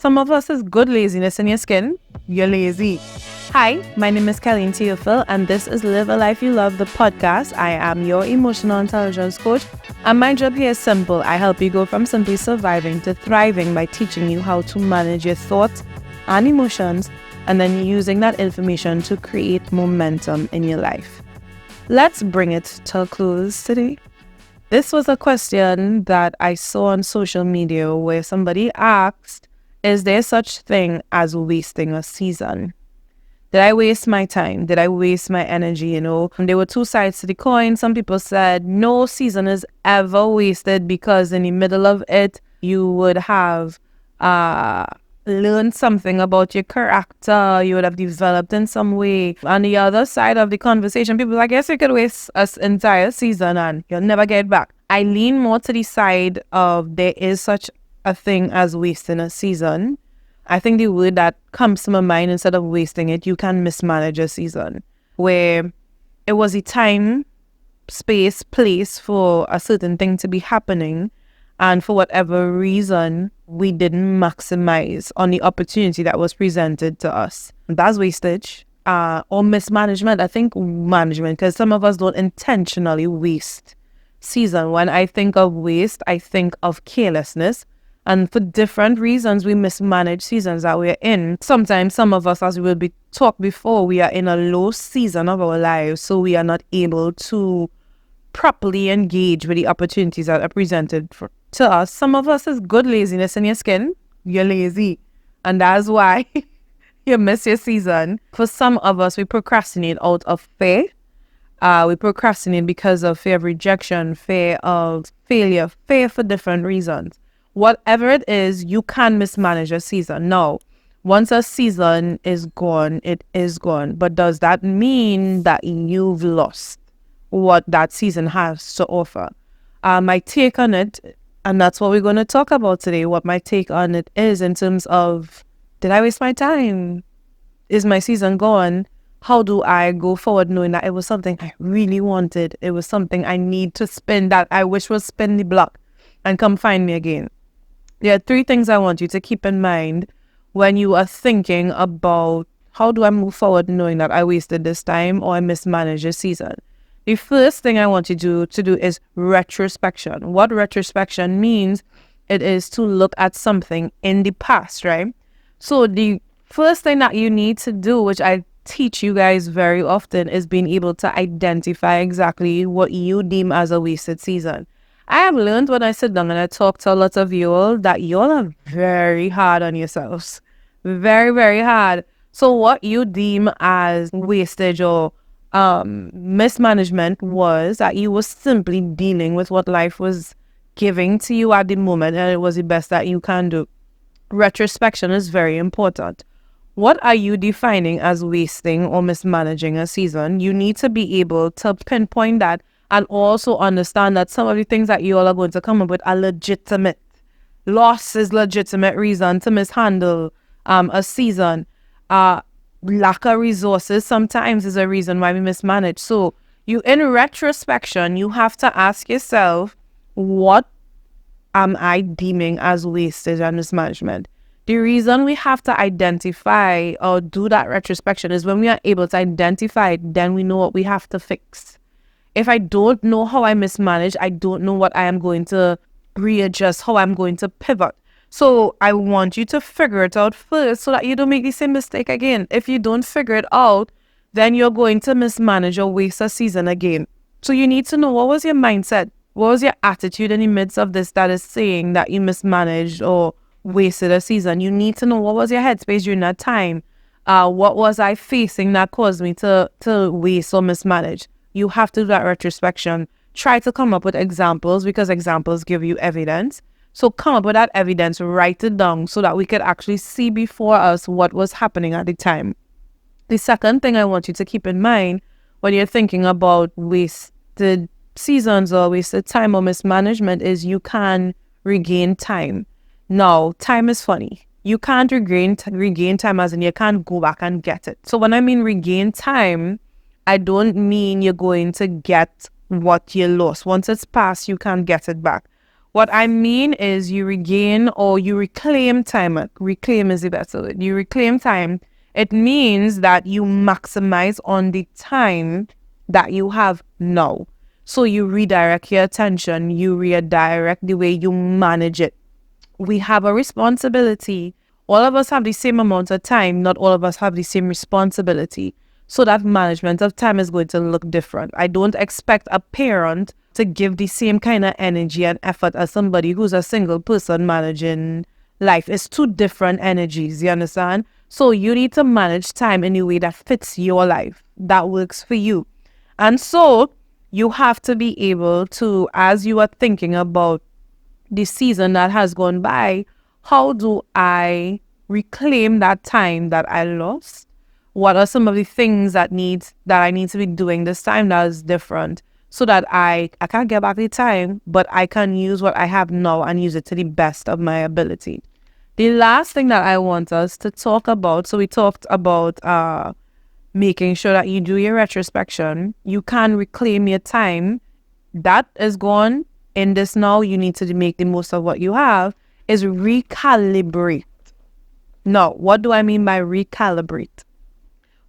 some of us is good laziness in your skin. You're lazy. Hi, my name is Colleen Theophil, and this is Live a Life You Love, the podcast. I am your emotional intelligence coach, and my job here is simple. I help you go from simply surviving to thriving by teaching you how to manage your thoughts and emotions, and then using that information to create momentum in your life. Let's bring it to a close today. This was a question that I saw on social media where somebody asked, is there such thing as wasting a season? Did I waste my time? Did I waste my energy? There were two sides to the coin. Some people said no season is ever wasted because in the middle of it, you would have learned something about your character. You would have developed in some way. On the other side of the conversation, people, I guess you could waste an entire season and you'll never get back. I lean more to the side of there is such a thing as wasting a season. I think the word that comes to my mind instead of wasting it, you can mismanage a season where it was a time, space, place for a certain thing to be happening. And for whatever reason, we didn't maximize on the opportunity that was presented to us. That's wastage or mismanagement. I think management, because some of us don't intentionally waste season. When I think of waste, I think of carelessness. And for different reasons, we mismanage seasons that we're in. Sometimes some of us, as we will be talked before, we are in a low season of our lives. So we are not able to properly engage with the opportunities that are presented to us. Some of us is good laziness in your skin. You're lazy. And that's why you miss your season. For some of us, we procrastinate out of fear. We procrastinate because of fear of rejection, fear of failure, fear for different reasons. Whatever it is, you can mismanage a season. Now, once a season is gone, it is gone. But does that mean that you've lost what that season has to offer? My take on it, and that's what we're going to talk about today, what my take on it is in terms of, did I waste my time? Is my season gone? How do I go forward knowing that it was something I really wanted? It was something I need to spin that I wish was spin the block and come find me again. There are three things I want you to keep in mind when you are thinking about how do I move forward knowing that I wasted this time or I mismanaged this season. The first thing I want you to do is retrospection. What retrospection means, it is to look at something in the past, right? So the first thing that you need to do, which I teach you guys very often, is being able to identify exactly what you deem as a wasted season. I have learned when I sit down and I talk to a lot of you all that you all are very hard on yourselves. Very, very hard. So what you deem as wastage or mismanagement was that you were simply dealing with what life was giving to you at the moment and it was the best that you can do. Retrospection is very important. What are you defining as wasting or mismanaging a season? You need to be able to pinpoint that and also understand that some of the things that you all are going to come up with are legitimate. Loss is legitimate reason to mishandle a season. Lack of resources sometimes is a reason why we mismanage. So you, in retrospection, you have to ask yourself, what am I deeming as wastage and mismanagement? The reason we have to identify or do that retrospection is when we are able to identify it, then we know what we have to fix. If I don't know how I mismanage, I don't know what I am going to readjust, how I'm going to pivot. So I want you to figure it out first so that you don't make the same mistake again. If you don't figure it out, then you're going to mismanage or waste a season again. So you need to know, what was your mindset? What was your attitude in the midst of this that is saying that you mismanaged or wasted a season? You need to know, what was your headspace during that time? What was I facing that caused me to waste or mismanage? You have to do that retrospection. Try to come up with examples because examples give you evidence. So come up with that evidence, write it down so that we could actually see before us what was happening at the time. The second thing I want you to keep in mind when you're thinking about wasted seasons or wasted time or mismanagement is you can regain time. Now, time is funny. You can't regain time as in you can't go back and get it. So when I mean regain time, I don't mean you're going to get what you lost. Once it's past, you can't get it back. What I mean is you regain or you reclaim time. Reclaim is the better word. You reclaim time. It means that you maximize on the time that you have now. So you redirect your attention. You redirect the way you manage it. We have a responsibility. All of us have the same amount of time. Not all of us have the same responsibility. So that management of time is going to look different. I don't expect a parent to give the same kind of energy and effort as somebody who's a single person managing life. It's two different energies, you understand? So you need to manage time in a way that fits your life, that works for you. And so you have to be able to, as you are thinking about the season that has gone by, how do I reclaim that time that I lost? What are some of the things that I need to be doing this time that is different, so that I can't get back the time, but I can use what I have now and use it to the best of my ability. The last thing that I want us to talk about, so we talked about making sure that you do your retrospection. You can reclaim your time. That is gone. In this now, you need to make the most of what you have, is recalibrate. Now, what do I mean by recalibrate?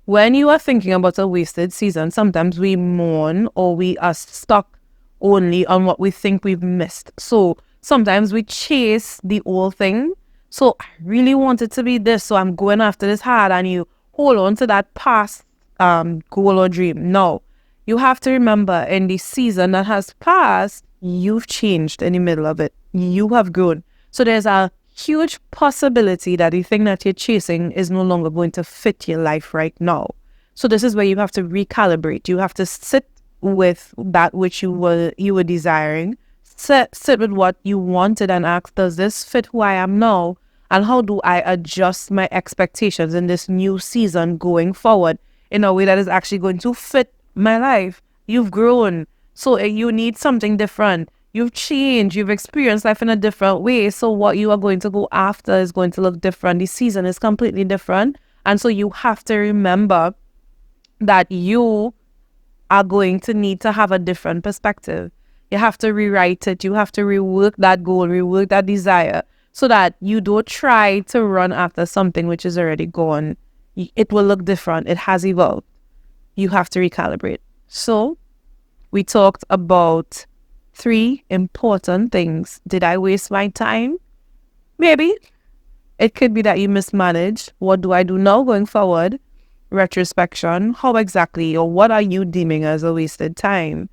When you are thinking about a wasted season, sometimes we mourn or we are stuck only on what we think we've missed. So sometimes we chase the old thing. So I really want it to be this, so I'm going after this hard, and you hold on to that past goal or dream. No, you have to remember, in the season that has passed, you've changed in the middle of it. You have grown. So there's a huge possibility that the thing that you're chasing is no longer going to fit your life right now. So this is where you have to recalibrate. You have to sit with that which you were desiring, sit with what you wanted, and ask, does this fit who I am now? And how do I adjust my expectations in this new season going forward in a way that is actually going to fit my life? You've grown, so you need something different. You've changed, you've experienced life in a different way. So what you are going to go after is going to look different. The season is completely different. And so you have to remember that you are going to need to have a different perspective. You have to rewrite it. You have to rework that goal, rework that desire, so that you don't try to run after something which is already gone. It will look different. It has evolved. You have to recalibrate. So we talked about 3 important things. Did I waste my time? Maybe. It could be that you mismanaged. What do I do now going forward? Retrospection. How exactly, or what are you deeming as a wasted time?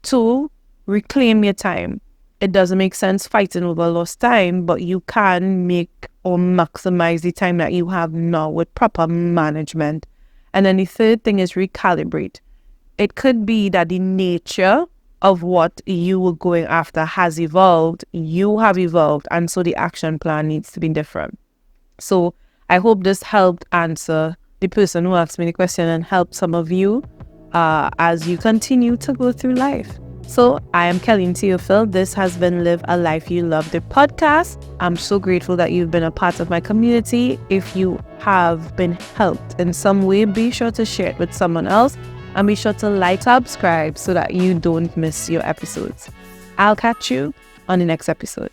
2, reclaim your time. It doesn't make sense fighting over lost time, but you can make or maximize the time that you have now with proper management. And then the 3rd thing is recalibrate. It could be that the nature of what you were going after has evolved. You have evolved, and so the action plan needs to be different. So I hope this helped answer the person who asked me the question, and help some of you as you continue to go through life. So I am Kelly Theophil. This has been Live a Life You Love, the podcast. I'm so grateful that you've been a part of my community. If you have been helped in some way, be sure to share it with someone else. And be sure to like, subscribe, so that you don't miss your episodes. I'll catch you on the next episode.